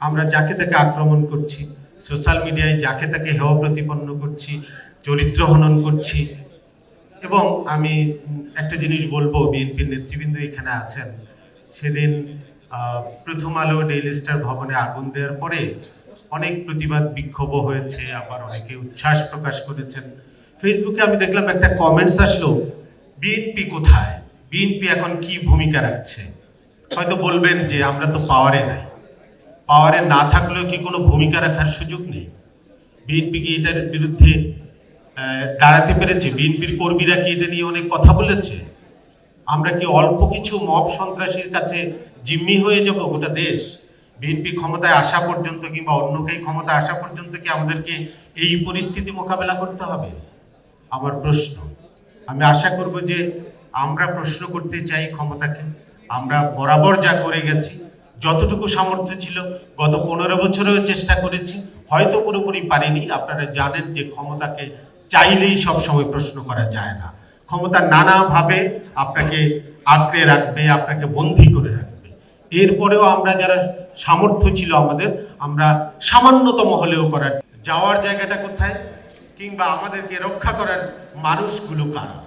আমরা যাকে তাকে আক্রমণ করছি, সোশ্যাল মিডিয়ায় যাকে তাকে হেয় প্রতিপন্ন করছি, চরিত্র হনন করছি। এবং আমি একটা জিনিস বলবো, বিএনপির নেতৃবৃন্দ এখানে আছেন, সেদিন প্রথম আলো ডেইলি স্টার ভবনে আগুন দেওয়ার পরে অনেক প্রতিবাদ বিক্ষোভ হয়েছে, আবার অনেকে উচ্ছ্বাস প্রকাশ করেছেন। ফেসবুকে আমি দেখলাম একটা কমেন্টস আসলো, বিএনপি কোথায়, বিএনপি এখন কি ভূমিকা রাখছে। হয়তো বলবেন যে আমরা তো পাওয়ারে নাই, পাওয়ারে না থাকলেও কি কোনো ভূমিকা রাখার সুযোগ নেই? বিএনপি কি এটার বিরুদ্ধে দাঁড়াতে পেরেছে? বিএনপির কর্মীরা কি এটা নিয়ে অনেক কথা বলেছে? আমরা কি অল্প কিছু মব সন্ত্রাসীর কাছে জিম্মি হয়ে যাব গোটা দেশ? বিএনপি ক্ষমতায় আসা পর্যন্ত কিংবা অন্য কেউ ক্ষমতায় আসা পর্যন্ত কি আমাদেরকে এই পরিস্থিতি মোকাবেলা করতে হবে? আমার প্রশ্ন। আমি আশা করব যে আমরা প্রশ্ন করতে চাই ক্ষমতাকে। আমরা বরাবর যা করে গেছি, যতটুকু সামর্থ্য ছিল গত 15 বছরেও চেষ্টা করেছি, হয়তো পুরোপুরি পারিনি। আপনারা জানেন যে ক্ষমতাকে চাইলেই সব সময় প্রশ্ন করা যায় না। ক্ষমতা নানাভাবে আপনাকে আঁকড়ে রাখবে, আপনাকে বন্দী করে রাখবে। এরপরেও আমরা যারা সামর্থ্য ছিল আমাদের, আমরা সামান্যতম হলেও করার, যাওয়ার জায়গাটা কোথায়, কিংবা আমাদেরকে রক্ষা করার মানুষগুলো কারা।